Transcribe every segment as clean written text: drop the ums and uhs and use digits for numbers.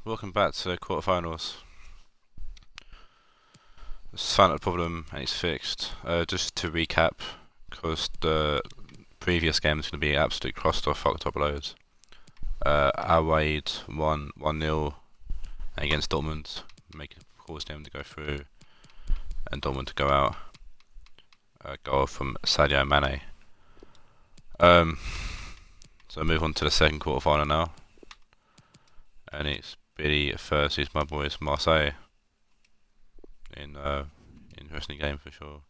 welcome back to the quarterfinals. It's found a problem and it's fixed. Just to recap, because the previous game is going to be absolute crossed off, fucked up loads. Awade won 1-0 against Dortmund, caused them to go through and Dortmund to go out. A goal from Sadio Mane. So move on to the second quarterfinal now, and it's Billy versus my boys Marseille. Interesting game for sure.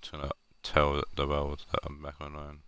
Just gonna tell the world that I'm back online.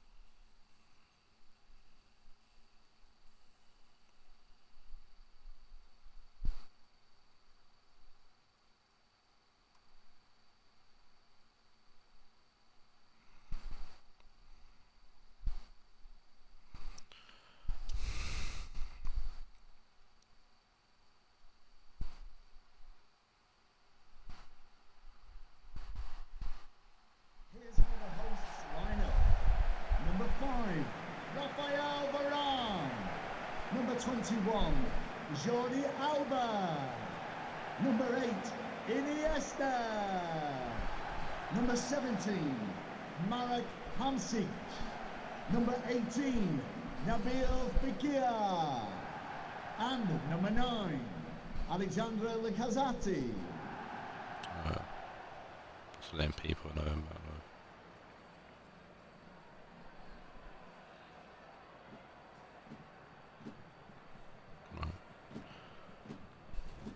Number 5, Raphael Varane. Number 21, Jordi Alba. Number 8, Iniesta. Number 17, Marek Hamsik. Number 18, Nabil Fekir. And number 9, Alexandre Lacazette. Just letting people know about that.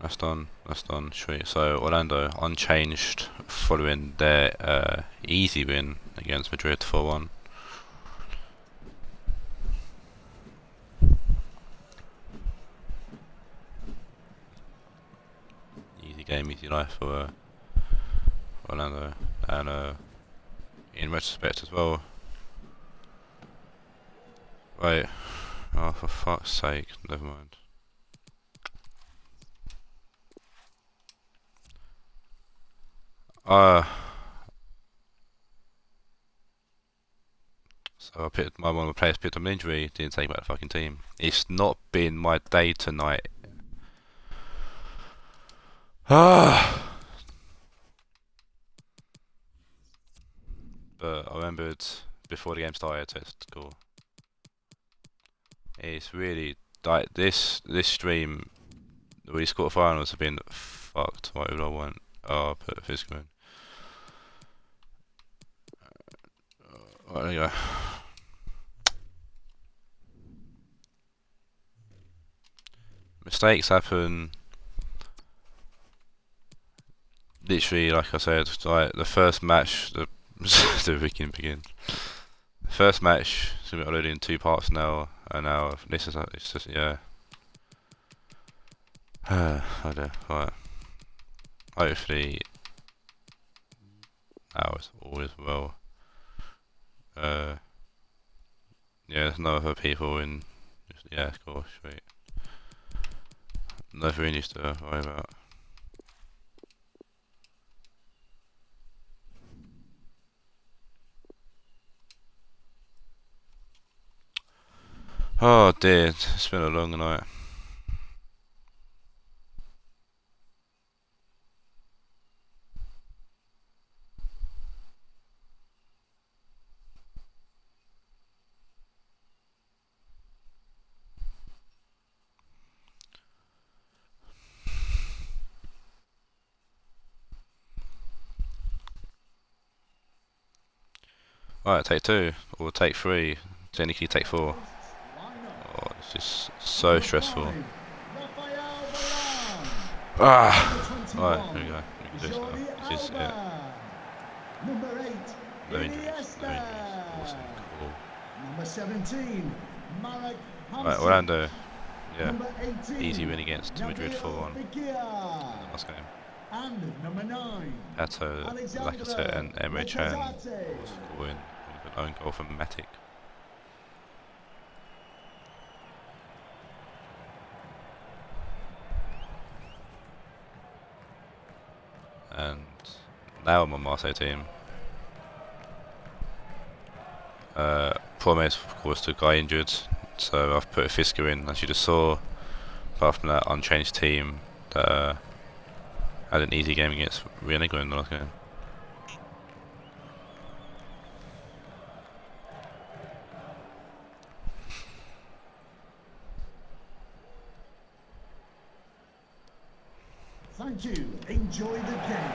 That's done, sweet. So Orlando unchanged following their easy win against Madrid 4-1. Easy game, easy life for Orlando, and in retrospect as well. Wait, oh for fuck's sake, never mind. So I picked one of my players picked up an injury, didn't take back the fucking team. It's not been my day tonight. But I remembered before the game started, so it's cool. It's really like this stream, these quarterfinals have been fucked. What would I want? Oh, I'll put a physical in. Right, there you go. Mistakes happen. Literally, like I said, like the first match, the begin. The first match is gonna be uploaded in 2 parts now, and now this is it's just yeah. I don't right. Hopefully, now it's all is well. Yeah, there's no other people in. Yeah, cool, sweet. Nothing really to worry about. Oh dear, it's been a long night. Right, take 2, or take 3, technically take 4. Oh, it's just so stressful. Right, here we go. We can do this now. This is it. No injuries. Awesome, cool. Number 17, Marek Hamsik. Right, Orlando. Yeah, easy win against Madrid 4-1. Last game. And number 9, Pato, Lacazette and Emre Can all scoring with an own goal from Matic. And now I'm on Marseille team. problem is, of course, the guy injured, so I've put Fisker in, as you just saw. Apart from that unchanged team that had an easy game against Rienigo in the last game. Thank you. Enjoy the game.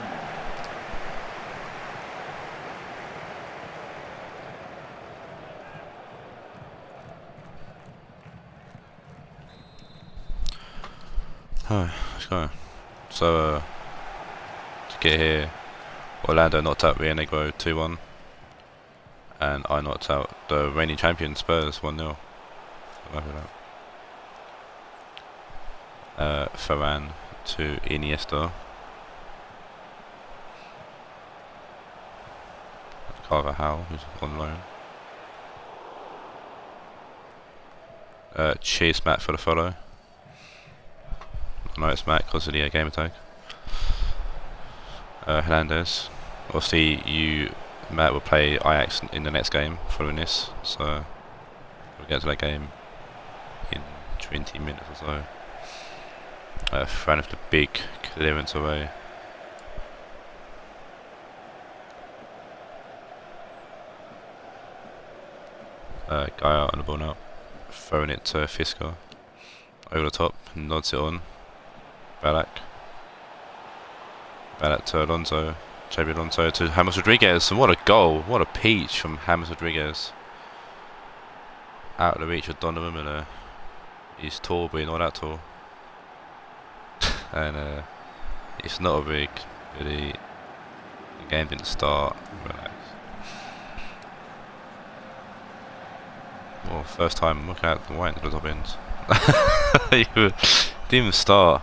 Alright, let's go. So, to get here, Orlando knocked out Rienigo 2-1, and I knocked out the reigning champion Spurs 1-0. Ferran to Iniesta. Carvajal, who's on loan. Cheers, Matt, for the follow. I know it's Matt because of the game tag. Hernandez. Obviously, Matt, will play Ajax in the next game following this, so we'll get to that game in 20 minutes or so. Fran with the big clearance away. Guy out on the ball now, throwing it to Fisker. Over the top, nods it on. Ballack to Alonso. Xabi Alonso to James Rodriguez, and what a goal! What a peach from James Rodriguez. Out of the reach of Donovan Miller. He's tall, but he's not that tall. And it's not a rig, really. The game didn't start. Relax. Well, first time, look at the white into the top ends. You didn't even start.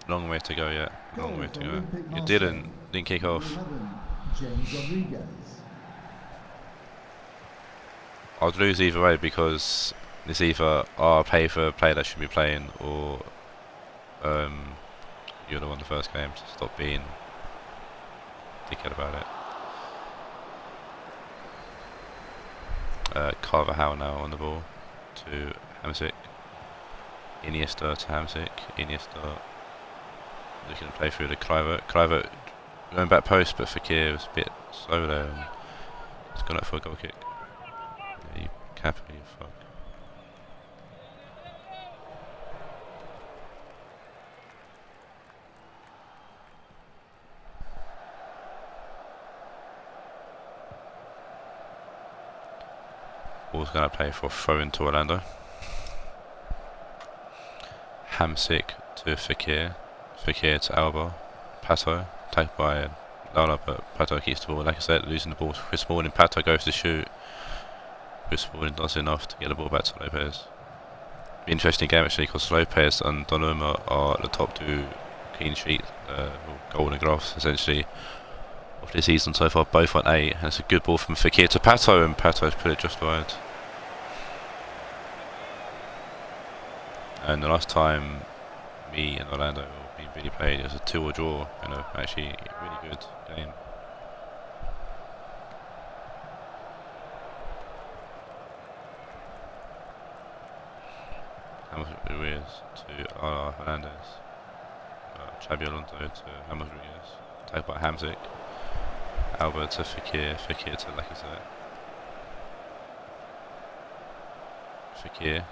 Long way to go yet. Long way to go. You didn't kick off. James Rodriguez. I'd lose either way because it's either I pay for a player that should be playing, or you're the one the first game to stop being dickhead about it. Carvajal now on the ball to Hamsik. Iniesta to Hamsik. Iniesta looking to play through to Kluivert. Kluivert going back post, but Fekir was a bit slow there and he's gone up for a goal kick. Yeah, you cap, you fuck. Ball's going to play for a throw into Orlando. Hamsik to Fekir. Fekir to Alba. Pato. Tagged by Lala, but Pato keeps the ball. Like I said, losing the ball to Chris Smalling. Pato goes to shoot. Chris Smalling does enough to get the ball back to Lopez. Interesting game actually, because Lopez and Donnarumma are the top two clean sheet golden graphs essentially of the season so far, both on 8. And it's a good ball from Fekir to Pato, and Pato's put it just wide. And the last time me and Orlando really played, it was a 2-2 draw, and actually really good game. Ruiz to Hernandez. Xabi Alonso to James Rodriguez. Tagged by Hamsik. Alba to Fekir. Fekir to Lacazette. Fekir.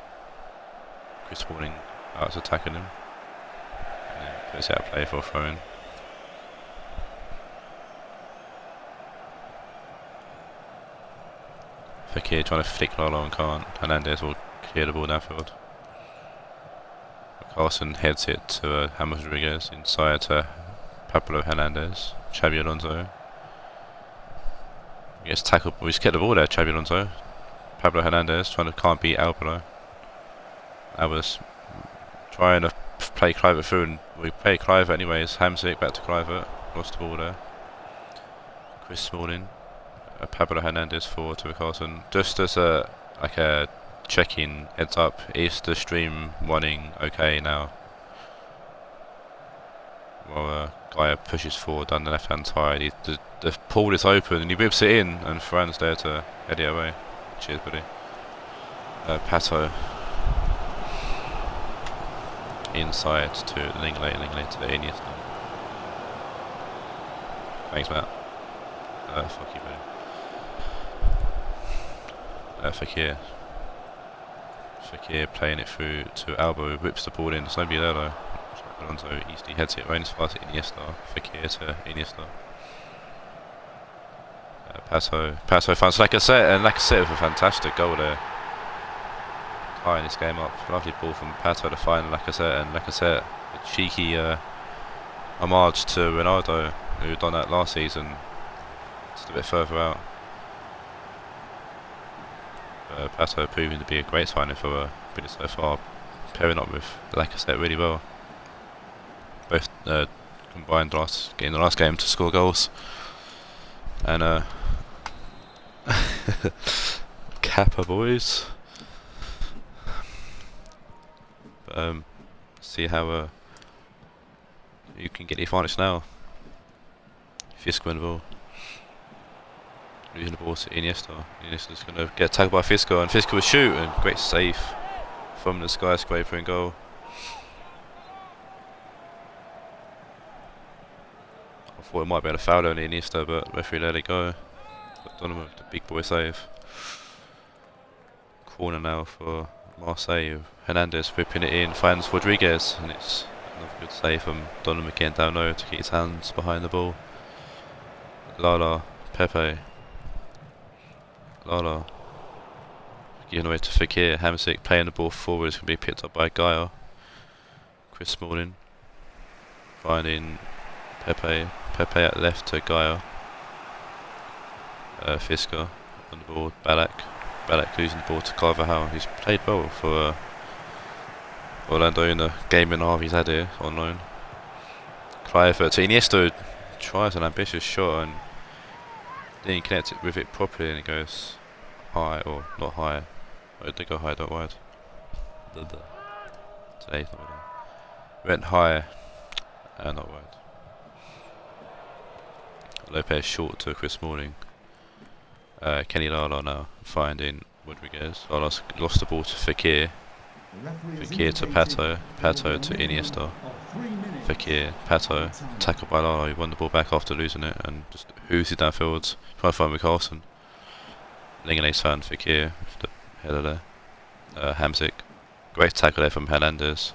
Chris Smalling starts attacking him. And then puts out play for a throw-in. Fekir trying to flick Lalo and can't. Hernandez will clear the ball downfield. Carson heads it to James Rodriguez, inside to Pablo Hernandez. Xabi Alonso gets tackled, but he's kept the ball there. Xabi Alonso. Pablo Hernandez can't beat Alba. Alba's trying to play Kluivert through, and we play Kluivert anyways. Hamsik back to Kluivert, lost the ball there. Chris Smalling. Pablo Hernandez forward to Carson. Just as a check-in, heads up, is the stream running okay now? While Gaia pushes forward down the left hand side. The pool is open and he whips it in, and Ferran's there to head it away. Cheers, buddy. Pato inside to Lingley to Iniesta. Thanks, Matt. Fuck you, buddy. Fakir playing it through to Alba, who whips the ball in. There's nobody there though. Alonso easily heads it right as far to Iniesta. Fakir to Iniesta. Pato finds Lacazette, and Lacazette with a fantastic goal there. Tying this game up. Lovely ball from Pato to find Lacazette, and Lacazette, a cheeky homage to Ronaldo, who done that last season, just a bit further out. Pato proving to be a great signing for British so far, pairing up with Lacazette really well. Both combined in the last game to score goals. And Kappa boys. See how you can get the advantage now. Fisco in the ball. Losing the ball to Iniesta. Iniesta's going to get tackled by Fisco, and Fisco will shoot, and great save from the skyscraper in goal. I thought it might be a foul on Iniesta, but referee let it go. But Donovan with the big boy save. Corner now for Marseille. Hernandez whipping it in, finds Rodriguez, and it's another good save from Donovan again down low to keep his hands behind the ball. Lala, Pepe. Lala giving away to Fakir. Hamsik playing the ball forward. It's going to be picked up by Gaia. Chris Smalling finding Pepe. Pepe at left to Gaia. Fisco on the ball. Balak losing the ball to Carvajal. He's played well for Orlando in the game and a half he's had here on loan. Kluivert to Iniesta, tries an ambitious shot and then he connects it with it properly, and it goes high, or not high. Oh, it did go high, not wide. Today's not wide. Went high and not wide. Lopez short to Chris Smalling. Kenny Lala now finding Rodriguez. Lala lost the ball to Fakir. Fakir to Pato. Pato to Iniesta. Fakir, Pato, tackled by Lala. He won the ball back after losing it and just oozed downfield. Trying to find Carlson. Lingley's found Fakir with the header there. Hamsik. Great tackle there from Hernandez.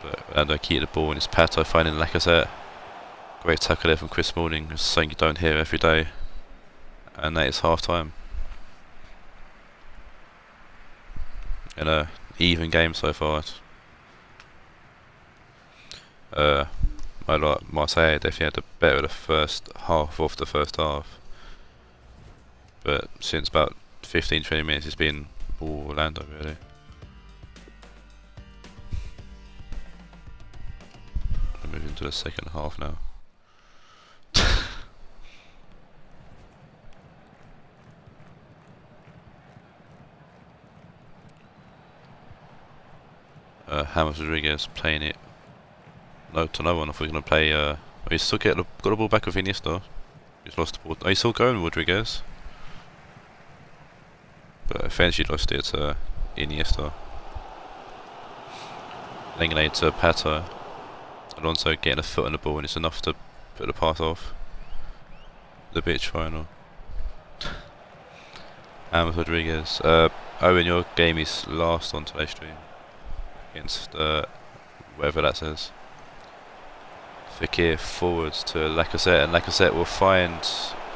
But Hernandez keep the ball, and it's Pato finding Lacazette. Great tackle there from Chris Smalling. It's something you don't hear every day. And that is half time. In a even game so far. Marseille definitely had the better of the first half of the first half. But since about 15-20 minutes it's been all Orlando really. We're moving to the second half now. James Rodriguez playing it to no one. I thought he was going to play. He's still got the ball back with Iniesta. He's lost the ball. Oh, he's still going, Rodriguez. But eventually lost it to Iniesta. Lenglet to Pato. Alonso getting a foot on the ball, and it's enough to put the pass off. The bitch final. James Rodriguez. Owen, your game is last on today's stream. Against whatever that says. Fakir forwards to Lacazette, and Lacazette will find.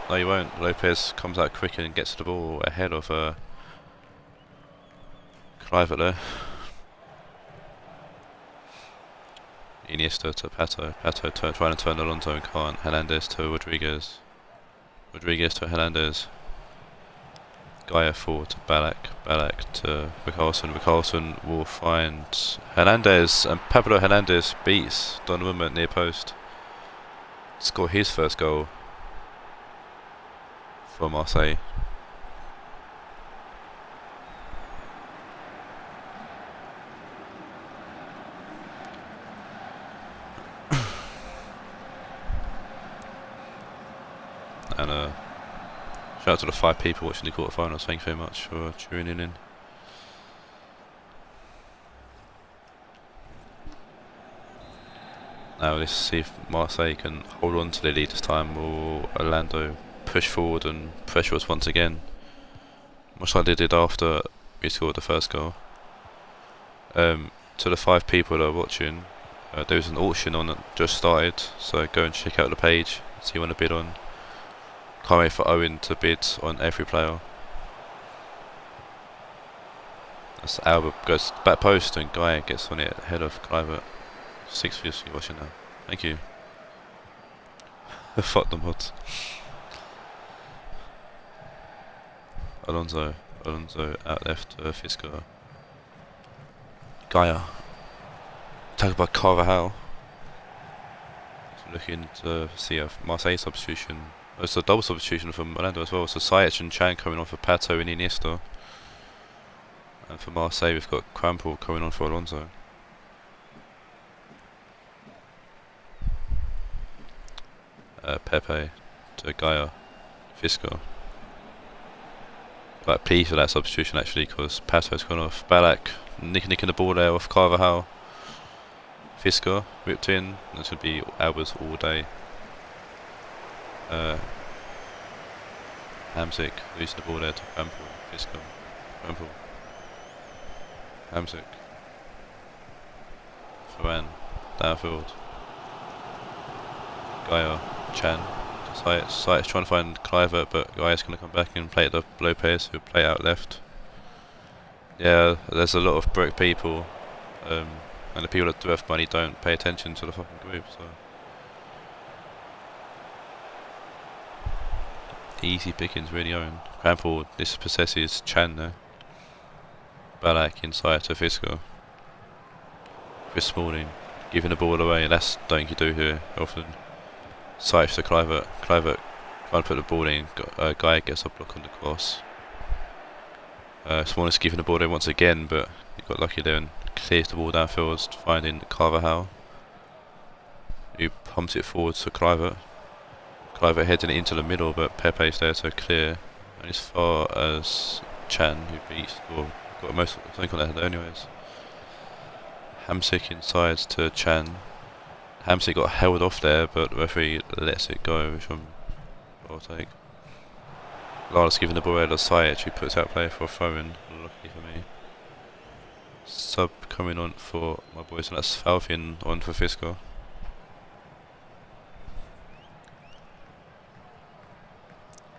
No, he won't. Lopez comes out quicker and gets the ball ahead of Kluivert there. Iniesta to Pato. Pato trying to turn Alonso and can't. Hernandez to Rodriguez. Rodriguez to Hernandez. Gaia forward to Balak to Carlson will find Hernandez, and Pablo Hernandez beats Donovan at near post. Score his first goal for Marseille. And shout out to the 5 people watching the quarterfinals. Thank you very much for tuning in. Now let's see if Marseille can hold on to the lead this time, or Orlando push forward and pressure us once again, much like they did after we scored the first goal. To the 5 people that are watching, there was an auction on that just started, so go and check out the page, see you want to bid on. Can't wait for Owen to bid on every player. As Alba goes back post and Guy gets on it ahead of Cliver. 6 for you watching now. Thank you. Fuck the mods. Alonso out left to Fisco. Gaia. Tackled by Carvajal. So looking to see a Marseille substitution. Oh, it's a double substitution from Orlando as well. So Sajic and Chan coming on for Pato and Iniesta. And for Marseille we've got Crampel coming on for Alonso. Pepe to Gaia. Fisco. Quite pleased with that substitution actually, because Pato's gone off. Balak nicking the ball there off Carvajal. Fisco whipped in. This would be Albers all day. Hamsik losing the ball there to Crampel. Fisco. Crampel. Hamsik. Ferran. Downfield. Gaia. Chan. Sajic trying to find Clivert, but Gaia's going to come back and play it to Lopez, who'll play out left. Yeah, there's a lot of broke people, and the people that do have money don't pay attention to the fucking group, so. Easy pickings really, Owen. Crampel, this possesses Chan now. Balak inside to Fisco. Chris Smalling giving the ball away, that's don't you do here often. Sajic to Clivert. Clivert trying to put the ball in. Guy gets a block on the cross. Smalling's giving the ball in once again, but he got lucky there and clears the ball downfield, finding Carvajal, who pumps it forward to Clivert. Clivert heading it into the middle, but Pepe's there to clear. And as far as Chan, who beats, or got most something on that header anyways. Hamsik inside to Chan. Hamsik got held off there, but the referee lets it go, which I'll take. Lala's giving the ball away to Sajic, who puts out play for a throw-in. Lucky for me. Sub coming on for my boys, and that's Falfin on for Fisco.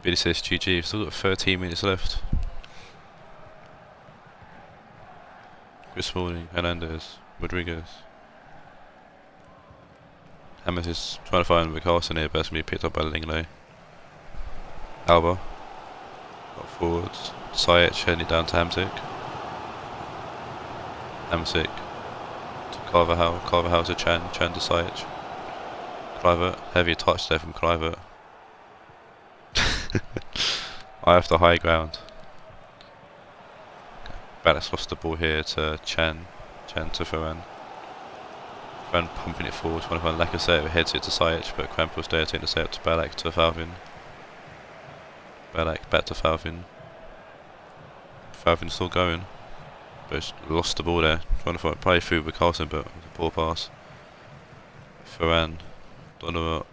Billy says GG, we've still got 13 minutes left. Chris Smalling, Hernandez, Rodriguez. Hammers is trying to find Ricarson here, but that's going to be picked up by Lingley. Alba. Got forwards. Sajic heading it down to Hamsik. Hamsik to Carvajal. Carvajal to Chan. Chan to Sajic. Clivert. Heavy touch there from Clivert. I have the high ground. Ballas lost the ball here to Chan. Chan to Ferran. Ferran pumping it forward, trying to find Lacazette, who heads it to Sajic, but Crampel's there to intercept. Balak to Falvin. Balak back to Falvin. Falvin's still going, but he's lost the ball there. Trying to play through with Carlson, but it was a poor pass. Ferran. Donovan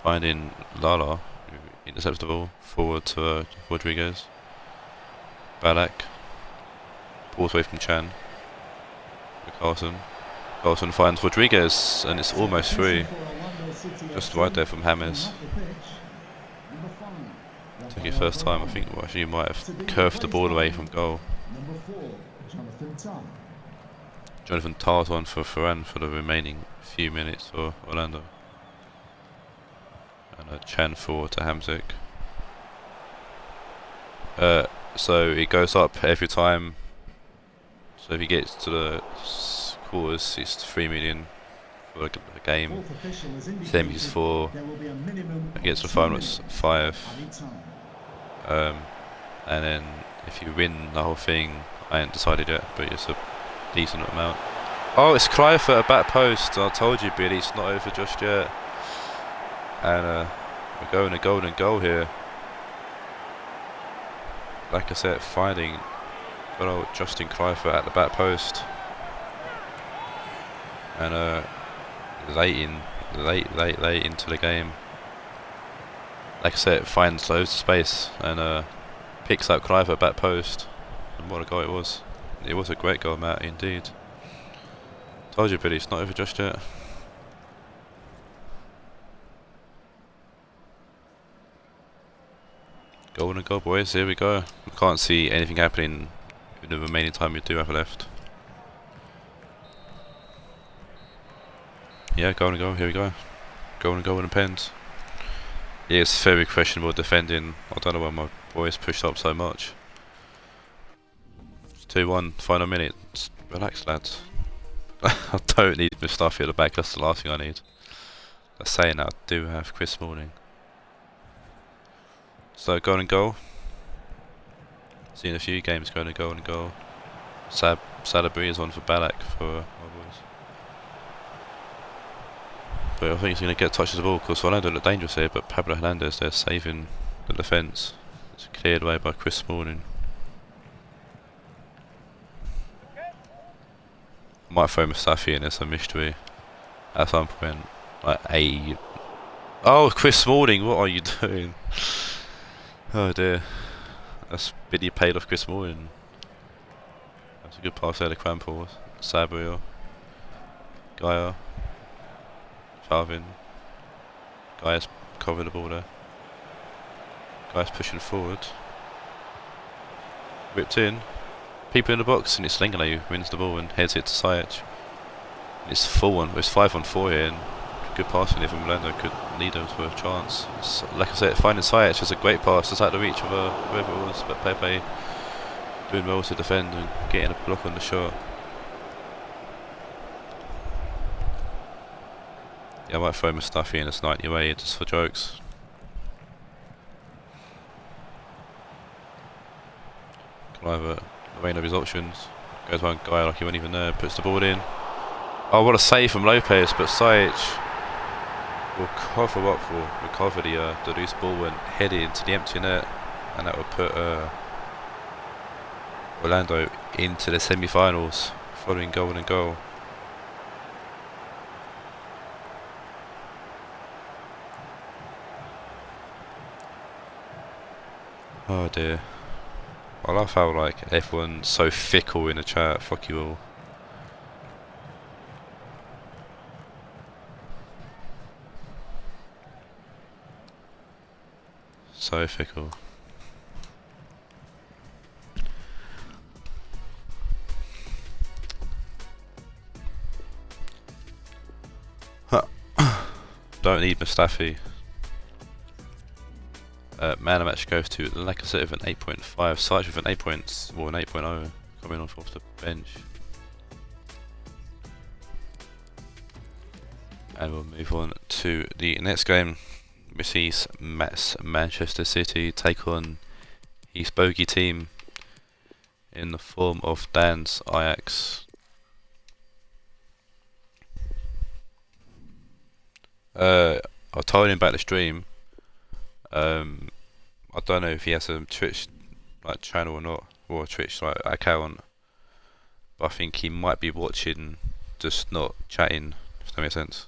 finding Lala, who intercepts the ball. Forward to Rodriguez. Balak. Pulls away from Chan. With Carlson. Carlson finds Rodriguez, and it's almost free. Just right there from Hammers. Took it first time. I think actually you might have curved the ball away from goal. Jonathan Tar's on for Ferran for the remaining few minutes for Orlando. And a Chan forward to Hamsik. So it goes up every time. So if he gets to the quarters, it's 3 million for a game. Semis 4. Against the final, it's 5. And then if you win the whole thing, I ain't decided yet, but it's a decent amount. Oh, it's Clive at a back post. I told you, Billy, it's not over just yet. And We're going a golden goal here. Like I said, finding good old Justin Kluivert at the back post. And late into the game. Like I said, it finds loads of space and picks up Kluivert back post. And what a goal it was. It was a great goal, Matt, indeed. Told you, Billy, it's not over just yet. Golden goal, boys, here we go. I can't see anything happening in the remaining time we do have left. Yeah, golden goal, here we go. Golden goal in the pens. Yeah, it's very questionable defending. I don't know why my boys pushed up so much. It's 2-1, final minute. Just relax, lads. I don't need Mustafi at the back, that's the last thing I need. That's saying that I do have Chris Smalling. So, golden goal. Seen a few games going to golden goal. Salabri is on for Balak for my boys. But I think he's going to get touches of the ball because Orlando look dangerous here, but Pablo Hernandez there saving the defence. It's cleared away by Chris Smalling. I might throw Mustafi in as a mystery at some point. Like oh, Chris Smalling, what are you doing? Oh dear. That's Billy paid off Chris Smalling. That's a good pass there to Cramples. Sabrio. Gaia. Falvin. Gaia's covering the ball there. Gaia's pushing forward. Whipped in. People in the box and it's Lengele who wins the ball and heads it to Sajic. It's 4-1, it's 5-on-4 here and good passing if Orlando could lead them to a chance. It's, like I said, finding Sajic is a great pass. It's out of the reach of whoever it was, but Pepe doing well to defend and getting a block on the shot. Yeah, I might throw Mustafi in as 90 away just for jokes. Kluivert, away of his options. Goes one guy like he wasn't even there, puts the ball in. Oh, what a save from Lopez, but Sajic will cover up, will recover the loose ball and head it into the empty net, and that will put Orlando into the semi-finals following golden goal. Oh dear. I love how like everyone's so fickle in the chat. Fuck you all. So fickle. Don't need Mustafi. Man of match goes to Lacazette with an 8.5, Sajic with an 8 points, or an 8.0, coming off the bench. And we'll move on to the next game. We see Manchester City take on his bogey team in the form of Dan's Ajax. I told him about the stream. I don't know if he has a Twitch like channel or not, or a Twitch like account, but I think he might be watching, just not chatting, if that makes sense.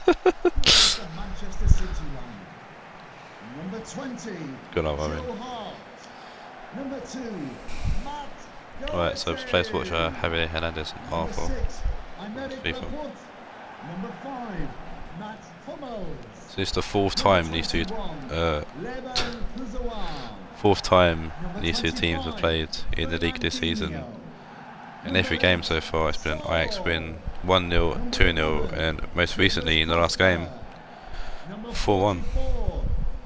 The Manchester City line. Number 20. Good old Owen. Number 2. Matt. Alright, so players watch Javier Hernandez and Arthur. FIFA. Number 5. Matt Hummels. So it's the fourth time these two teams have played in the league this season. In every game so far it's been an Ajax win, 1-0, 2-0 and most recently in the last game 4-1.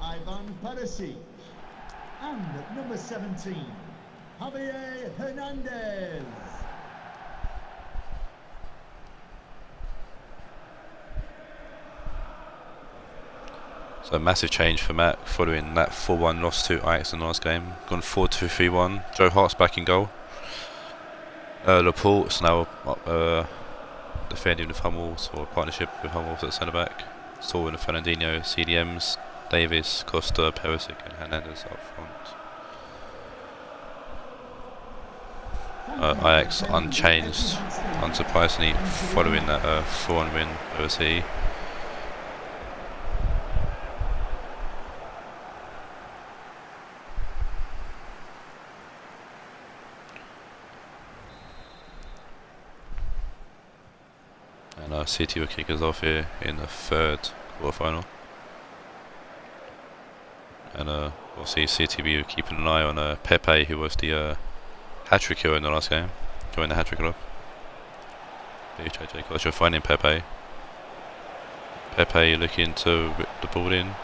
Ivan Perisic. And number 17, Javier Hernandez. So a massive change for Matt following that 4-1 loss to Ajax in the last game. Gone 4-2-3-1. Joe Hart's back in goal. Laporte's now defending with Hummels, or a partnership with Hummels at centre back. Saul and Fernandinho, CDMs, Davis, Costa, Perisic and Hernandez up front. Ajax unchanged, unsurprisingly, following that 4-1 win over City. And City will kick us off here in the third quarter final. And we'll see City be keeping an eye on Pepe, who was the hat-tricker in the last game. Joined the hat-trick club. BJJ Culture finding Pepe. Pepe looking to whip the ball in.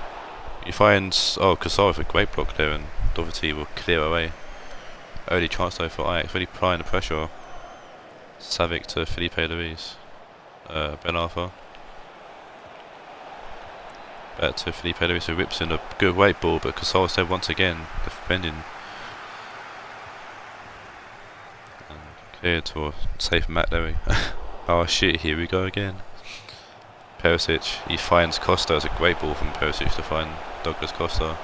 He finds Casar with a great block there, and Doherty will clear away. Early chance though for Ajax, really applying the pressure. Savic to Felipe Luis. Ben Arthur. Back to Felipe Luis, who whips in a good weight ball, but Casar there once again defending. And cleared to a safe Matt there. Oh shit, here we go again. Perisic, he finds Costa. It's a great ball from Perisic to find Douglas Costa.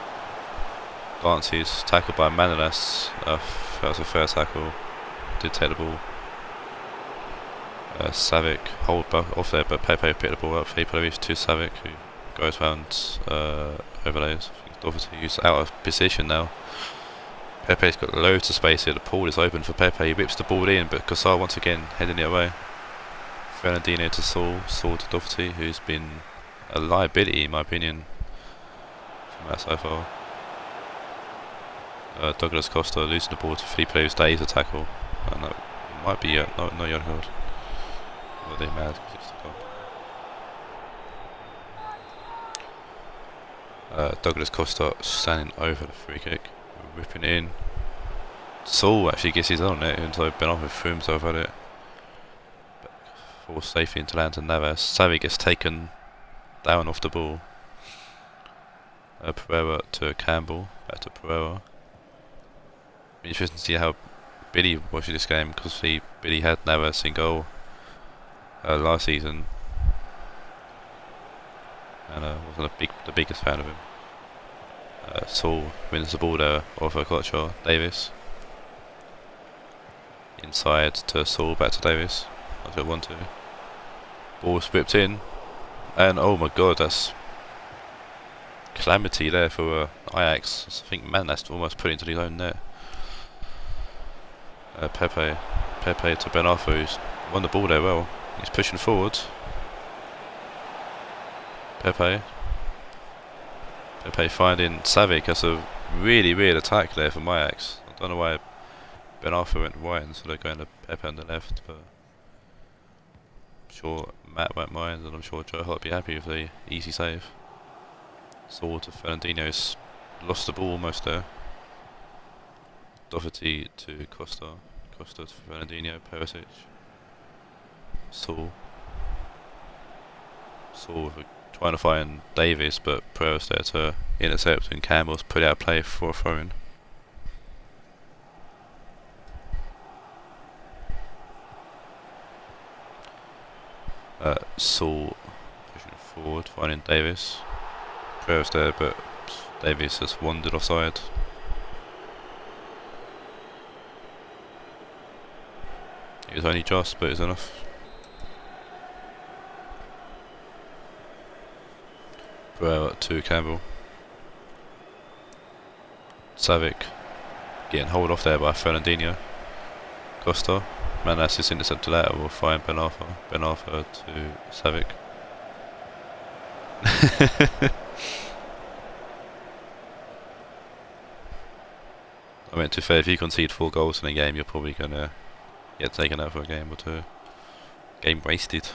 Glances, tackled by Manolas. That was a fair tackle. Did take the ball. Savic hold back off there, but Pepe picked the ball up. Felipe Luis to Savic, who goes round overlays. I think Doherty's out of position now. Pepe's got loads of space here. The pool is open for Pepe. He whips the ball in, but Casar once again heading it away. Fernandinho to Saul to Doherty, who's been a liability in my opinion from that so far. Douglas Costa losing the ball to Felipe Luis. Days a tackle. No, it might be no yellow card. Well, they're mad because it's the club. Douglas Costa standing over the free kick, whipping it in. Saul actually gets his own net, and so Ben Arthur threw himself at it. For safety into land to Navas. Savi gets taken down off the ball. Pereira to Campbell, back to Pereira. Interesting to see how Billy watched this game, because Billy had Navas in goal last season, and wasn't the biggest fan of him. Saul wins the ball there off a Gotcha. Davis inside to Saul, back to Davis. That's what I want to. Ball's whipped in, and oh my god, that's calamity there for Ajax. I think Manas almost put it into his own net. Pepe to Ben Arthur, who's won the ball there well. He's pushing forward. Pepe finding Savic. That's a really weird attack there from Ajax. I don't know why Ben Arthur went right instead of going to Pepe on the left, but I'm sure Matt won't mind, and I'm sure Joe Hart will be happy with the easy save. Saul to Fernandinho's lost the ball almost there. Doherty to Costa to Fernandinho, Perisic. Saul trying to find Davis, but Pereira's there to intercept, and Campbell's put out play for a throw-in. Saul pushing forward, finding Davis. Pereira's there, but Davis has wandered offside. It was only just, but it's enough. Pereira to Campbell. Savic getting hold off there by Fernandinho. Costa. Manas is intercepted that, will find Ben Arthur. Ben Arthur to Savic. I mean, to be fair, if you concede 4 goals in a game, you're probably going to get taken out for a game or two. Game wasted.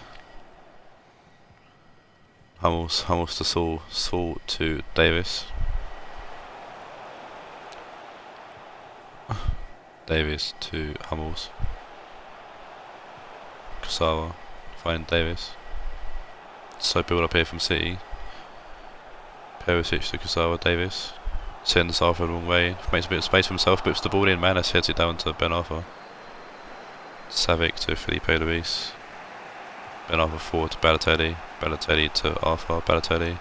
Hummels to Saul to Davis. Davis to Hummels. Perisic to Kusawa. Davis sends Arthur the wrong way, makes a bit of space for himself, puts the ball in. Manas heads it down to Ben Arthur. Savic to Felipe Luis. Ben Arthur forward to Balotelli. Balotelli to Arthur. Balotelli.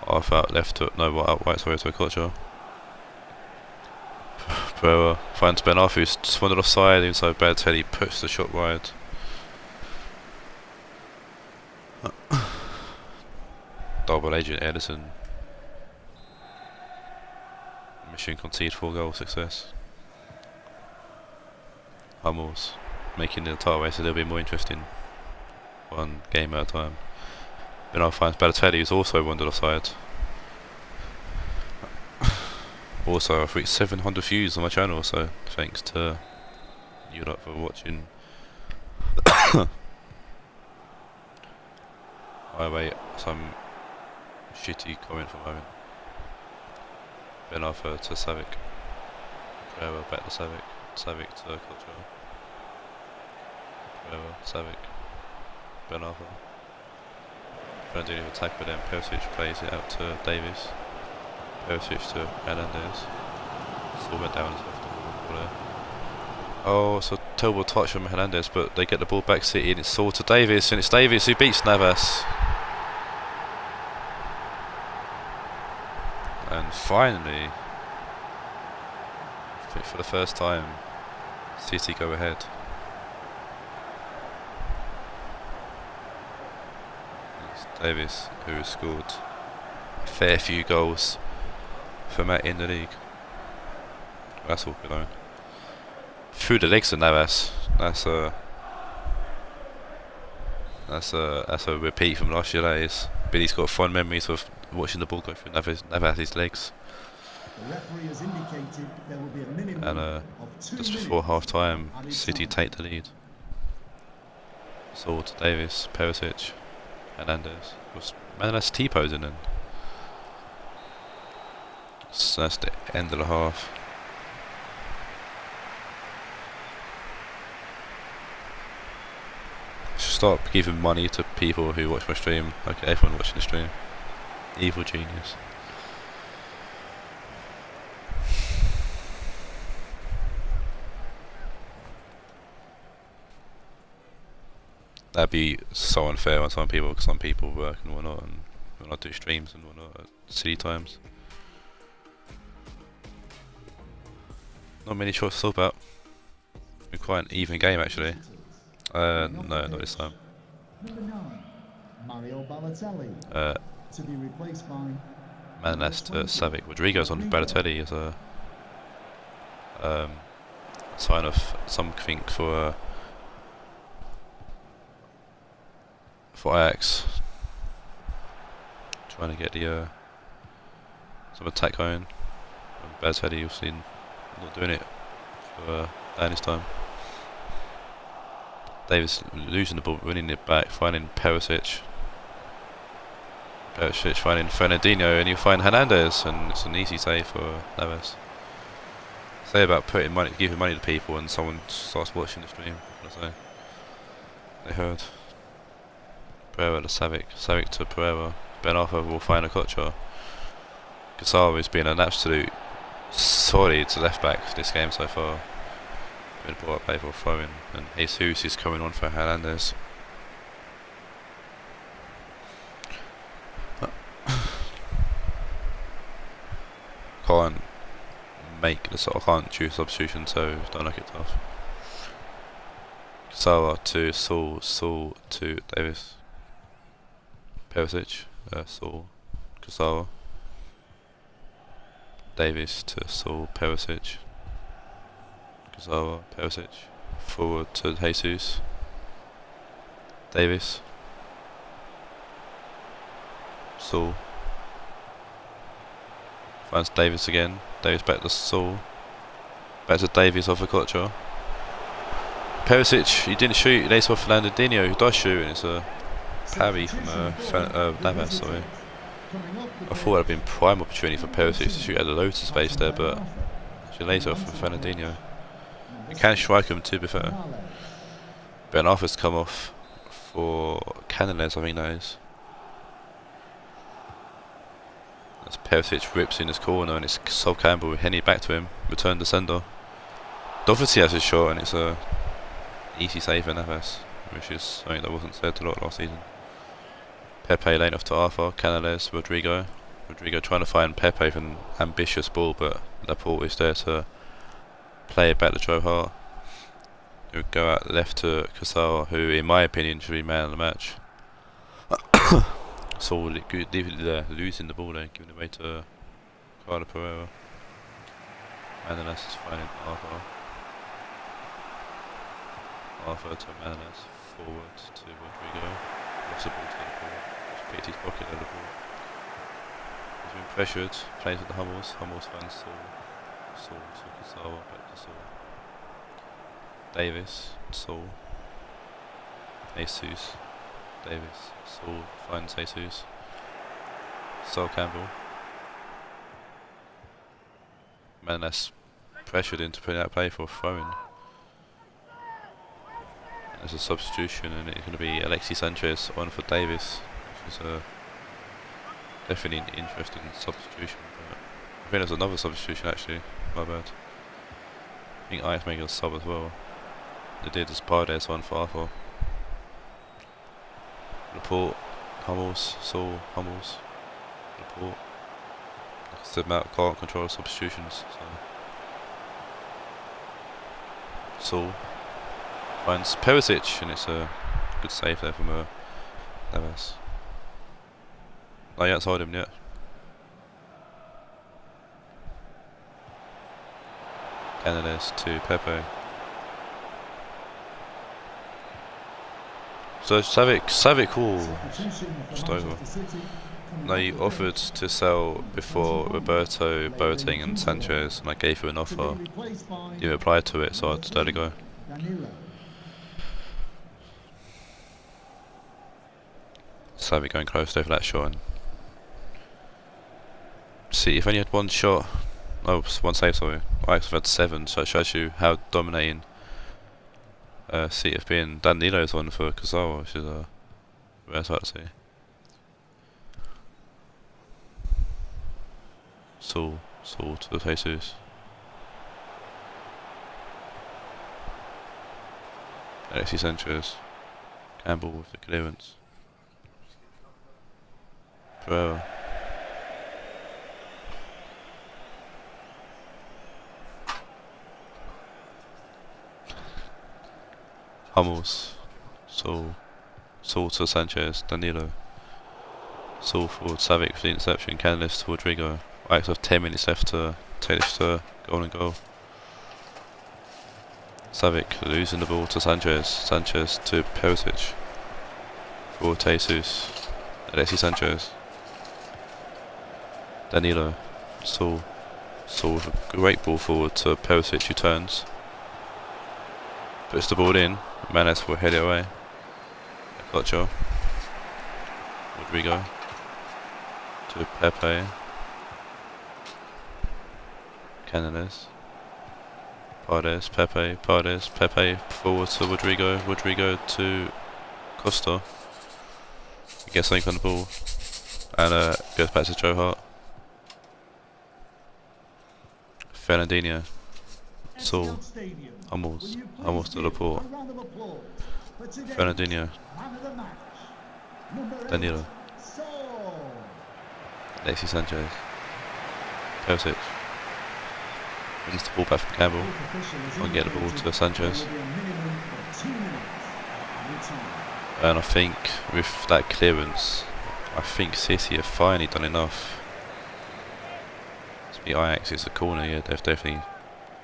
Arthur out left to out right, sorry, to a culture. Pereira finds Ben Arthur, who's just wandered offside. Inside Balotelli puts the shot wide. Double agent Edison. Mission concede 4-goal success. Hummels making the title race a little bit more interesting. One game at a time. Then I find Balotelli, who's also wandered offside. Also, I've reached 700 views on my channel, so thanks to you lot for watching. I wait some shitty comment for a moment. Ben Arthur to Savic. Pereira back to Savic. Savic to Culture. Pereira, Savic. Ben Arthur. Fernandinho attack, but then Perisic plays it out to Davis. Perisic to Hernandez. Still went down as left the ball there. Oh, it's a terrible touch from Hernandez, but they get the ball back City and it's all to Davis, and it's Davis who beats Navas. And finally, I think for the first time, City go ahead. It's Davis who has scored a fair few goals for Matt in the league. That's all good. Through the legs of Navas. That's a repeat from last year. That is. But he's got fond memories of watching the ball go through Navas' legs. And just before half time, City take the lead. Saul to Davis, Perisic, Hernandez. Man, that's T-posing then. So that's the end of the half. Stop giving money to people who watch my stream. Okay, everyone watching the stream. Evil genius. That'd be so unfair on some people, because some people work and whatnot, and when I do streams and whatnot at city times. Not many shots to talk about. Been quite an even game actually. No, not this time. To be replaced by Manas to Savic. Rodrigo's on Balotelli as a sign of something for Ajax. Trying to get the some attack going. Balotelli obviously not doing it for down this time. Davis losing the ball, winning it back, finding Perisic. Perisic finding Fernandinho, and you find Hernandez, and it's an easy save for Navas. Say about putting money, giving money to people, and someone starts watching the stream. What can I say? They heard. Pereira to Savic, Savic to Pereira. Ben Arthur will find a Kocha. Kusawa has been an absolute solid left back this game so far. Been brought up play for throwing, and Jesus is coming on for Hernandez. Can't make the sort of can't choose substitution, so don't make it tough. Kusawa to Saul, Saul to Davis. Perisic, Saul, Kusawa. Davis to Saul, Perisic. Kusawa, Perisic. Forward to Jesus. Davis. Saul. Finds Davis again. Davis back to Saul. Back to Davis off a Kocha. Perisic, he didn't shoot. They saw Fernandinho, who does shoot, and it's a parry from Navas. Sorry. I thought it had been prime opportunity for Perisic to shoot at the loads of space there, but she lays off for Fernandinho. You can strike him to be fair. Ben Arthur's come off for Canales, I think that is. As Perisic rips in his corner and it's Sol Campbell heading back to him, return the sender. Doherty has his shot and it's a easy save for Navas, which is something that wasn't said a lot last season. Pepe lane off to Arthur, Canales, Rodrigo. Rodrigo trying to find Pepe with an ambitious ball, but Laporte is there to play it back to Joe Hart. He'll go out left to Cassar, who in my opinion should be man of the match. So losing the ball there, giving it away to Carlo Pereira. Manalas is finding Arthur. Arthur to Manalas, forward to Rodrigo. Lost the ball to Laporte. Just picked his pocket at the ball. He's been pressured, plays with the Hummels. Hummels finds Saul. Saul to Cassar, back to Saul. Davis, Saul. Jesus. Davis, Saul finds Jesus. Sol Campbell. Manalas pressured into putting out play for a throw-in. There's a substitution and it's going to be Alexis Sanchez on for Davis, which is definitely an interesting substitution. But I think there's another substitution actually, my bad. I think Ajax making a sub as well. They did as Paredes on for Arthur. Laporte, Hummels, Saul, Hummels, Laporte. Like I said, Matt can't control substitutions, so. Saul finds Perisic, and it's a good save there from Navas. Not outside him yet. Canales to Pepe. So Savic all just over. They offered to sell before Roberto, Boateng and Sanchez, and I gave you an offer. You replied to it, so I'd let it go. Savic going close there for that shot. And see, if only had one shot, one save, sorry. Ajax have had 7, so it shows you how dominating City have been. Danilo's on for Cassaro, which is rare sight to see. Saul to Jesus. Alexis Sanchez. Campbell with the clearance. Pereira. Hummels. Saul to Sanchez. Danilo. Saul forward. Savic for the interception. Canales to Rodrigo. Ajax have 10 minutes left to take this to goal and goal. Savic losing the ball to Sanchez. Sanchez to Perisic. For Jesus. Alexis Sanchez. Danilo. Saul with a great ball forward to Perisic, who turns. Puts the ball in. Manes will head it away. Gotcha. Rodrigo. To Pepe. Canales. Paredes, Pepe forward to Rodrigo to Costa. He gets something on the ball and goes back to Joe Hart. Fernandinho, Saul, Hummels to Laporte. Fernandinho, Danilo, Alexis Sanchez, Perisic. Wins the ball back from Campbell. I'll get the ball to Sanchez. And I think with that clearance, I think City have finally done enough to beat Ajax. It's a corner here. They've definitely.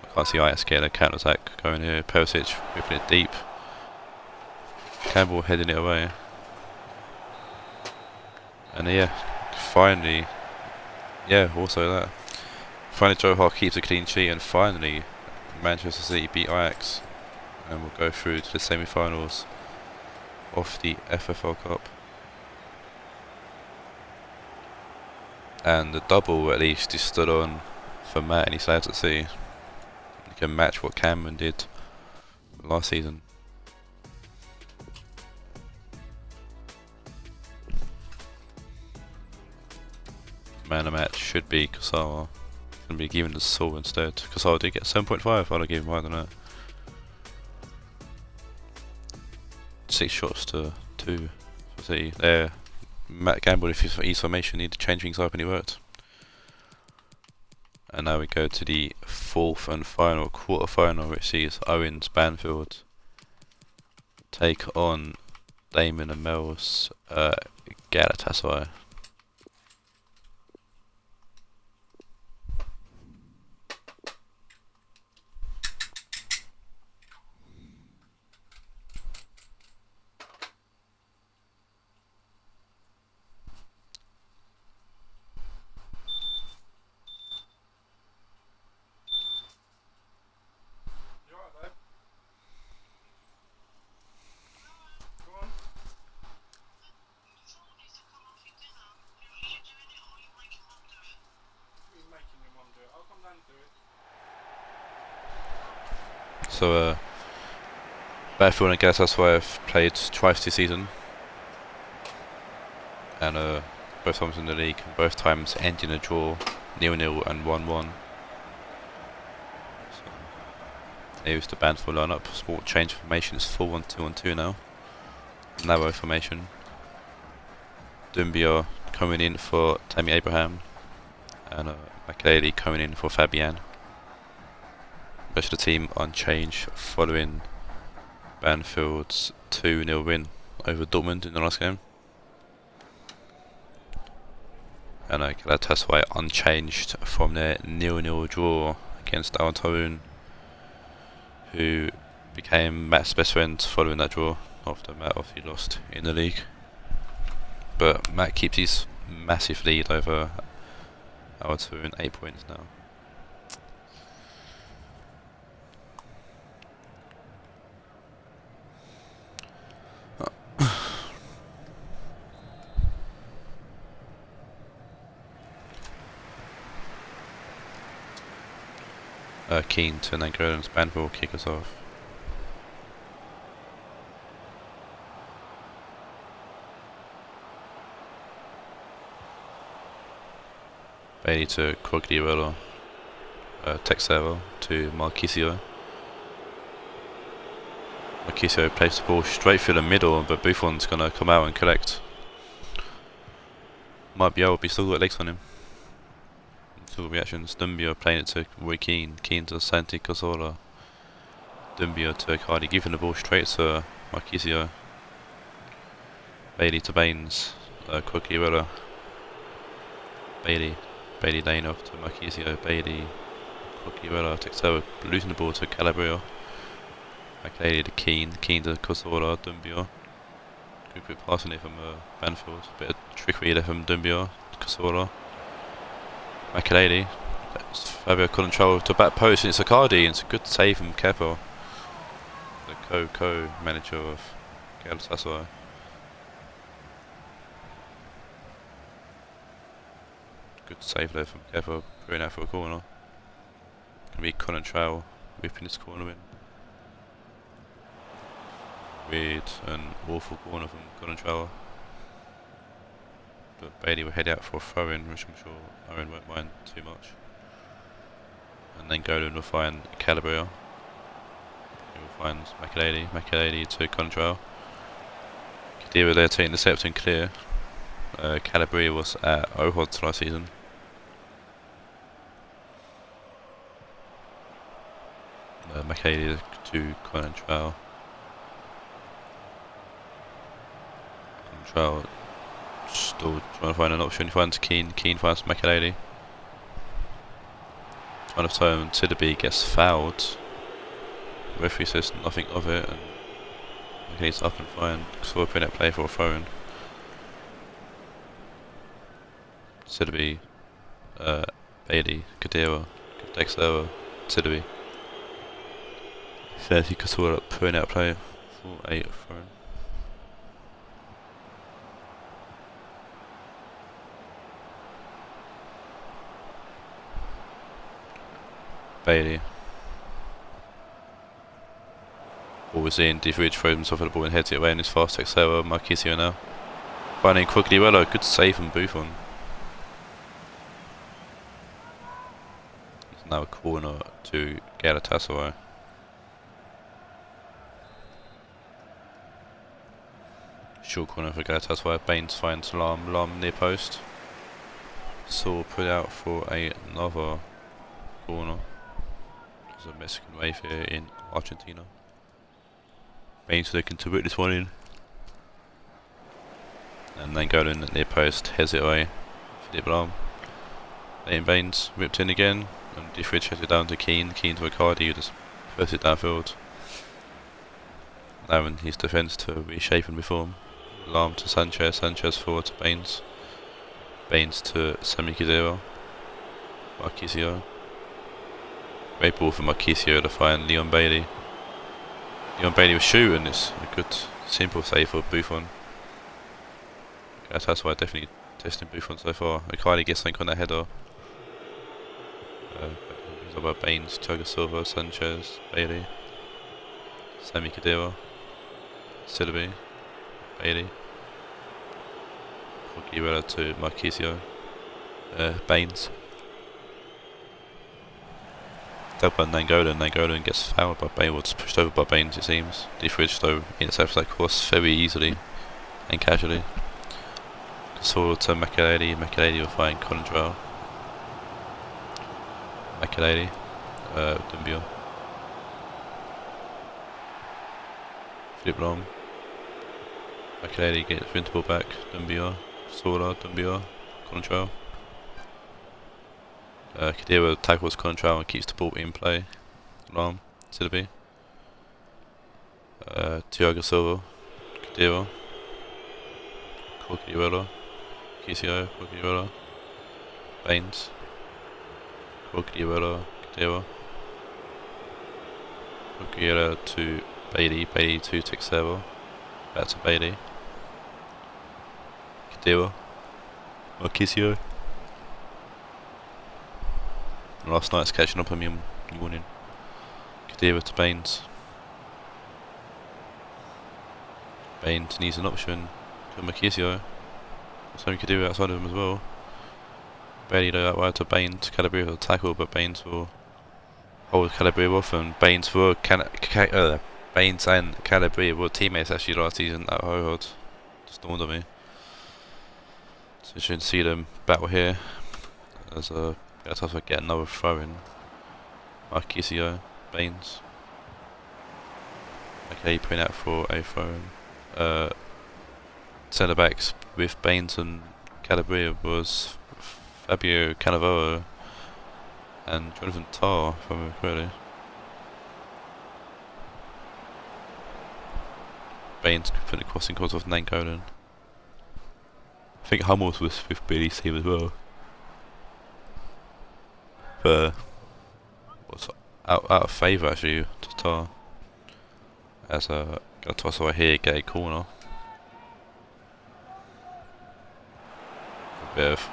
I can't see Ajax getting a counter attack going here. Perisic whipping it deep. Campbell heading it away. And yeah, finally. Yeah, also that. Finally Joe Hart keeps a clean sheet, and finally Manchester City beat Ajax and will go through to the semi-finals of the FFL Cup. And the double at least is stood on for Matt and his lads at City. He can match what Cameron did last season. Man of the match should be Kusawa. Gonna be given the Saul instead. Kusawa did get 7.5, I'd have given more than that. 6 shots to 2. So see, there, Matt gambled if his formation needed to change things up and it worked. And now we go to the 4th and final quarter final, which sees Owens Banfield take on Damon and Mel's Galatasaray. So, Banfield and Galatasaray have played twice this season, and both times in the league, both times ending a draw, 0-0 and 1-1. So, here's the Banfield lineup. Small change of formation is 4-1-2-1-2 now. Narrow formation. Dumbia coming in for Tammy Abraham, and Makaleli coming in for Fabian. Rest of the team unchanged following Banfield's 2-0 win over Dortmund in the last game. And Galatasaray unchanged from their 0-0 draw against Al Taroun, who became Matt's best friend following that draw after Matt obviously lost in the league. But Matt keeps his massive lead over Al Taroun, 8 points now. Keen to Nangolan's Banfield kick us off. Bailey to Quagliarella. Texero to Marquisio. Marquisio plays the ball straight through the middle, but Buffon's gonna come out and collect. Might be able to still got legs on him. Reactions. Dumbia playing it to Roy Keane. Keane to Santi Cazorla. Dumbia to Cardi, giving the ball straight to Marquisio. Bailey to Baines. Quagliarella. Bailey laying off to Marquisio. Bailey. Quagliarella. Texero losing the ball to Calabria. Makaleli to Keane. Keane to Cazorla. Dumbia. Good quick passing it from Banfield. Bit of trickery there from Dumbia. Cazorla. Makaleli, Fabio control to back post, and it's Icardi, and it's a good save from Kepo, the co-manager of Galatasaray. Good save there from Kepo, going out for a corner. Gonna be Colin Trowell whipping this corner in. Weird and awful corner from Colin Trowell. But Bailey will head out for a throw-in, which I'm sure Owen won't mind too much. And then Golan will find Calabria. He will find Makaleli to Contral. Kadira there to intercept and clear. Calabria was at Ohod last season. Makaleli to Contral. Contral still trying to find an option. He finds Keane. Keane finds Makaleli. Trying to turn Tidaby gets fouled. The referee says nothing of it, and Makaleli's up and fine. Saw a pin-out play for a throw-in. Tidaby, Bailey, Kadira, Dexter, Tidaby. 30 Kasura pin-out play for a throw-in. Bailey. Ball was in, Diffridge throws himself at the ball and heads it away, and it's fast Texera, Marquisio now. Finding Quagliarella, good save from Buffon. Now a corner to Galatasaray. Short corner for Galatasaray. Baines finds Lam near post. Saul put out for another corner. There's a Mexican wave here in Argentina. Baines looking to put this one in. And then going in near post, heads it away. Philippe Lam. Then Baines whipped in again. And Diffridge has it down to Keane. Keane to Icardi, who just puts it downfield. Allowing his defence to reshape and reform. Lam to Sanchez. Sanchez forward to Baines. Baines to Sami Khedira. Marquisio. Great ball for Marquisio to find Leon Bailey. Leon Bailey was shooting. It's a good, simple save for Buffon. That's why I'm definitely testing Buffon so far. Icardi gets something on that header. It's about Baines, Thiago Silva, Sanchez, Bailey, Sami Khedira, Silva, Bailey, Guerrero to Marquisio, Baines. Up on Nangolan gets fouled by Baines, it's pushed over by Baines it seems. Diffridge though intercepts that course very easily and casually. Casoro to Makelele will find Contral. Makelele, Dumbio. Philippe Lam. Makelele gets the ball back, Dumbio, Sola, Dumbio, Contral. Khedira tackles Contral and keeps the ball in play. Lam, Silva. Thiago Silva, Khedira. Guerrero, Marquisio, Guerrero, Baines, Guerrero, Khedira. Guerrero to Bailey to Texero, back to Bailey. Khedira, Marquisio. Last night's catching up on me in the morning. Khedira to Baines. Baines needs an option. To Marquisio. Something could do outside of him as well. Bailey though out wide to Baines. Calabria will tackle, but Baines will hold Calabria off, and Baines and Calabria were teammates actually last season at Hohod. Just dawned on me. So you should see them battle here. As Galatasaray get another throw in. Marquisio, Baines. Okay, putting out for a throw in. Centre backs with Baines and Calabria was Fabio Cannavaro and Jonathan Tarr, if I remember correctly. Baines put the crossing course off Nangolan. I think Hummels was with Billy's team as well. But was out of favour actually to Tarr. As a Galatasaray here get a corner. Bit of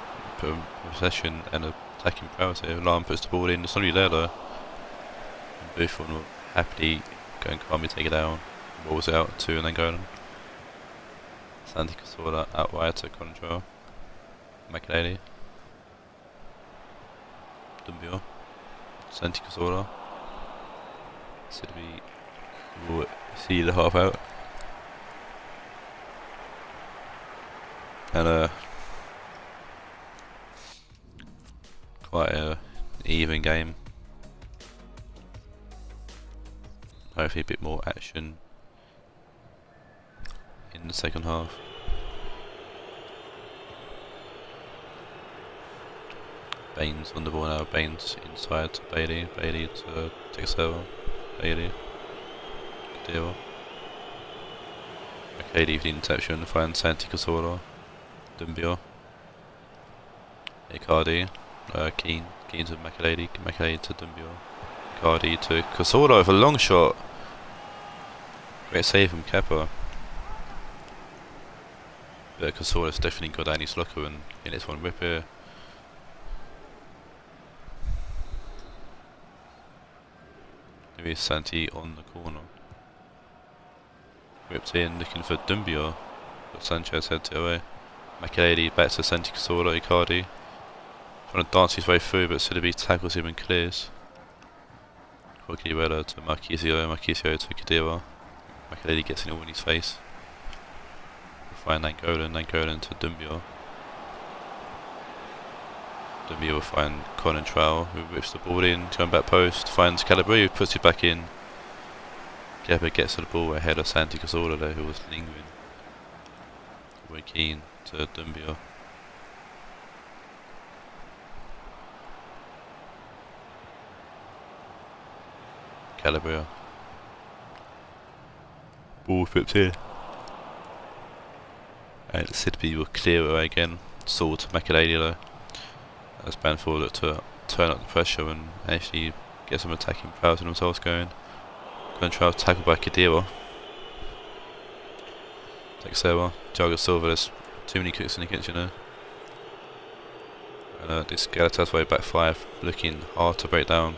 possession and attacking prowess here. Lam puts the ball in, it's not really there though. And Buffon will happily go and calmly take it down. Balls it out to Nangolan. Santi Cazorla out wide to Contral. Makelele. Dumbio. Santi Cazorla. Silvi will see the half out. And quite a even game. Hopefully a bit more action in the second half. Baines on the ball now, Baines inside to Bailey to Texero, Bailey, Khedira. Okay, leave the interception to find Santi Cazorla, Dumbio, Icardi. Keane to Makelele to Dumbio, Icardi to Cazorla with a long shot. Great save from Kepa. But Cazorla's definitely got Danny Slocker and in this one whip here. Maybe Santi on the corner. Whipped in looking for Dumbio, but Sanchez heads it away. Makelele back to Santi Cazorla, Icardi. trying to dance his way through, but Sidibe tackles him and clears. Quagliarella to Marquisio to Khedira. Makelele gets it all in his face. We find Nangolan to Doumbia. Doumbia will find Conan Trowell, who whips the ball in, turn back post, finds Calabria, who puts it back in. Kepa gets to the ball ahead of Santi Cazorla there, who was lingering. We're keen to Doumbia. Calabria. Ball flips here. And Sidibe will clear away again. Saul to Makelele though. As Banfield look to turn up the pressure and actually get some attacking powers in themselves going. Control tackled by Khedira. Texera, Thiago Silva, there's too many cooks in the kitchen there. And this Galatasaray back five looking hard to break down.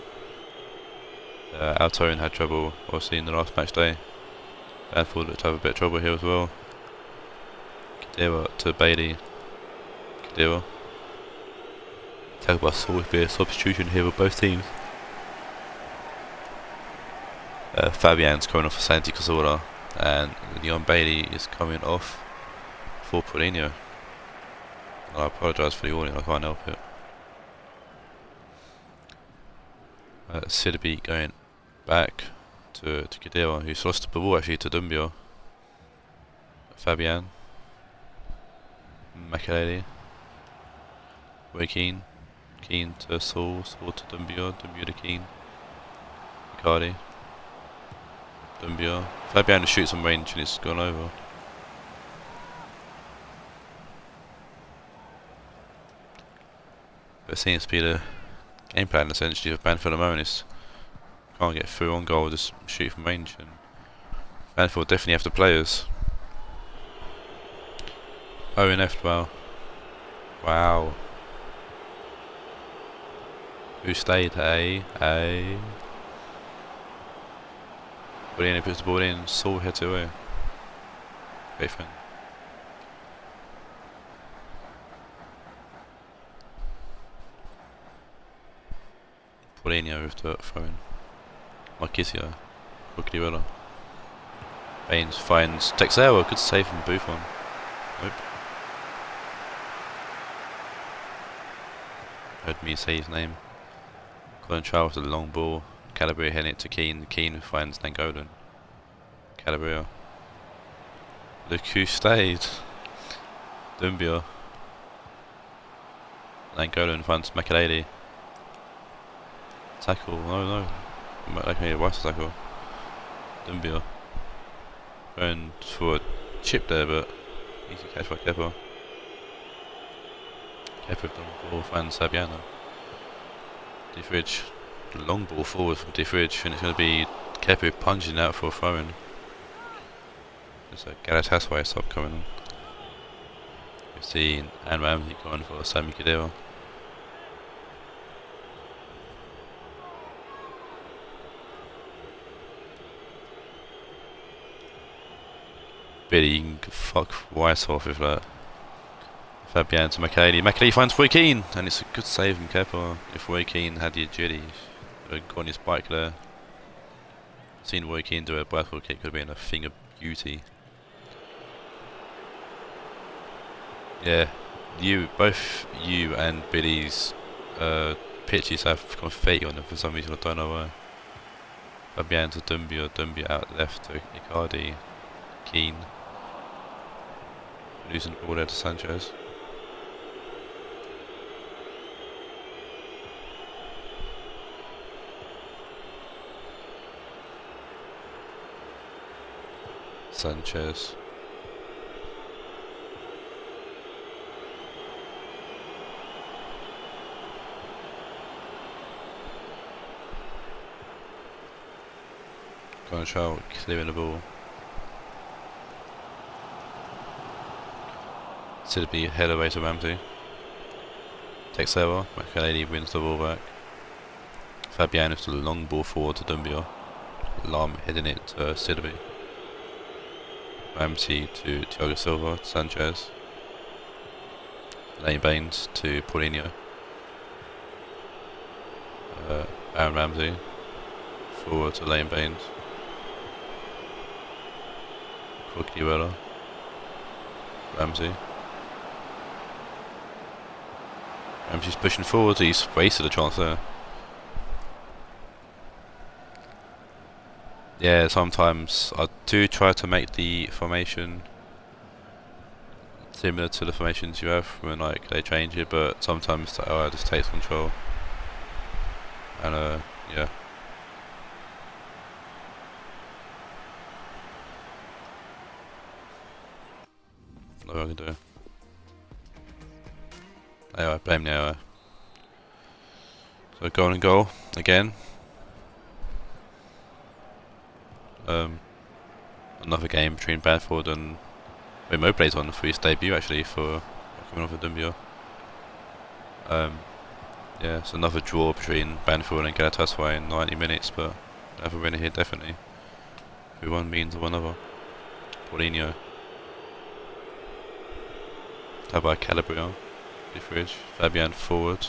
Altoin had trouble obviously in the last match day. Banfield looked to have a bit of trouble here as well. Khedira to Bailey. Khedira. Tackled by Saul, would be a substitution here for both teams. Fabian's coming off for Santi Cazorla, and Leon Bailey is coming off for Paulinho. I apologise for the audio, I can't help it. Sidibe going back to Khedira, who's lost the ball actually to Doumbia. Fabian. Makelele. We're Keane to Saul to Doumbia to Keane. Icardi. Doumbia. Fabian to shoot some range and it's gone over. But it seems to be the game plan essentially for Banfield at the moment is can't get through on goal, just shoot from range, and Banfield definitely have the players. Owen F. Wow. Who stayed? A. Paulinho puts the ball in, Saul heads it away. Great friend. Paulinho with the throw in. Marquisio. Quagliarella. Baines finds Texera, good save from Buffon. Nope. Heard me say his name. Colin Trowell with the long ball. Calabria heading it to Keane. Keane finds Nangolan. Calabria. Look who stayed. Doumbia. Nangolan finds Makelele. Tackle. No. That can be a worse tackle. Doumbia. Going for a chip there, but easy catch by Kepa. Kepa with the long ball finds Sabiano. Defridge. The long ball forward from Defridge, and it's going to be Kepa punching out for a throw-in. There's a Galatasaray sub coming on. We've seen Anne Ramsey going for Sami Khedira. Billy, you can fuck White off with that. Fabian to Makelele. Makelele finds Roy Keane, and it's a good save from Kepa. If Roy Keane had the agility, he would have gone his bike there. Seen Roy Keane do a bicycle kick, could have been a thing of beauty. Yeah, both you and Billy's pitches have confetti on them for some reason, I don't know why. Fabian to Doumbia out left to Icardi. Keane. Losing the ball there to Sanchez. Sanchez. Gonchal clearing the ball. Sidibe head away to Ramsey. Takes over. Makelele wins the ball back. Fabian with the long ball forward to Doumbia. Lam heading it to Sidibe. Ramsey to Thiago Silva, Sanchez. Lane Baines to Paulinho. Aaron Ramsey forward to Lane Baines. Coquillela. Ramsey. Ramsey's pushing forward, he's wasted a chance there. Yeah, sometimes I do try to make the formation similar to the formations you have when like they change it, but sometimes the OR just takes control. And yeah. What I can do? Anyway, blame the OR. So goal and goal again. Another game between Banfield and Moblay's on for his debut actually for coming off of Dumbia. Yeah, it's another draw between Banfield and Galatasaray in 90 minutes, but another winner here definitely. Through one means or another. Paulinho. Tabbed by Calabria. Fridge. Fabian forward.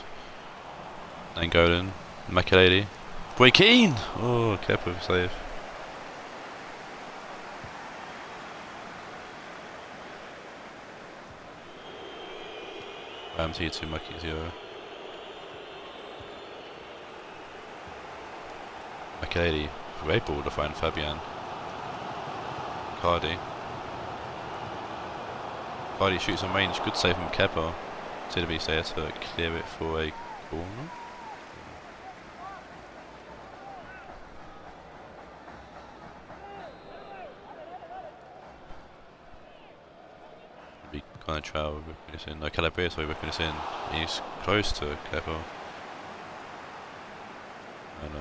Nangolan. Makelele. Boy Keane! Oh, Kepa save. Ramsey to Maki 0. Makelele. Great ball to find Fabian. Cardi shoots on range. Good save from Kepa. Tiddy's there to clear it for a corner. Be kind of trial whipping this in. No, Calabria, sorry, whipping this in. He's close to Kepa. And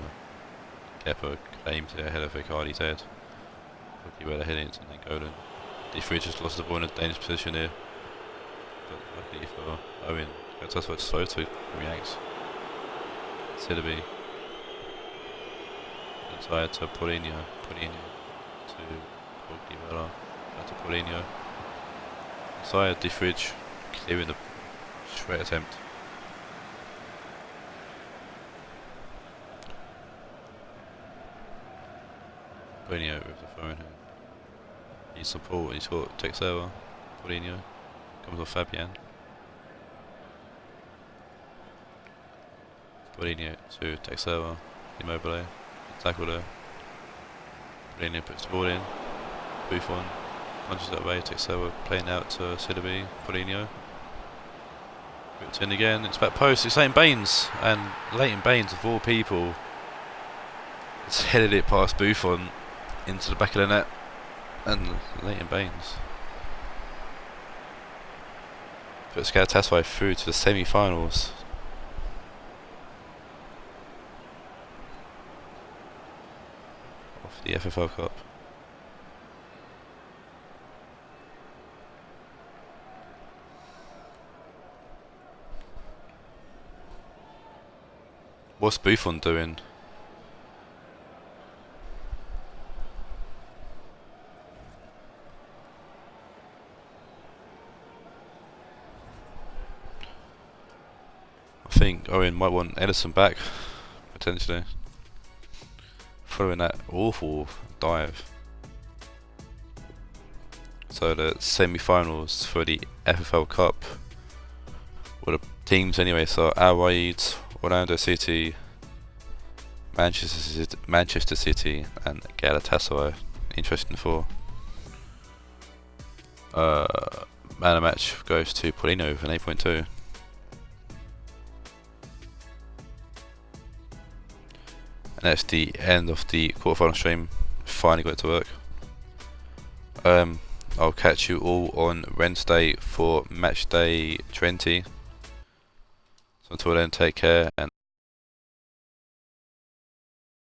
Kepa claims it ahead of Icardi's head. Lucky where they're heading it and then Golden. D3 just lost the ball in a dangerous position here. But luckily for Owen, that's why it's slow to react. Siddaby. Inside to Paulinho. Paulinho to Coquillela. Back to Paulinho. Inside D3, clearing the straight attempt. Paulinho with the phone. He's support, he's got Texera. Paulinho comes off Fabian. Paulinho to Texera. Immobile. Tackle there. Paulinho puts the ball in. Buffon punches that way. Texera playing out to Siddaby. Paulinho. Whipped in again. It's back post. It's Leighton Baines. And Leighton Baines, of all people, has headed it past Buffon into the back of the net. And Leighton Baines puts Galatasaray through to the semi-finals. Of the FFL Cup. What's Buffon doing? I think Owen might want Edison back, potentially, following that awful dive. So the semi-finals for the FFL Cup, well, the teams anyway, so Ajax, Orlando City, Manchester City and Galatasaray. Interesting for. Man of the match goes to Paulinho with an 8.2. And that's the end of the quarterfinal stream. Finally got it to work. I'll catch you all on Wednesday for match day 20. So until then, take care and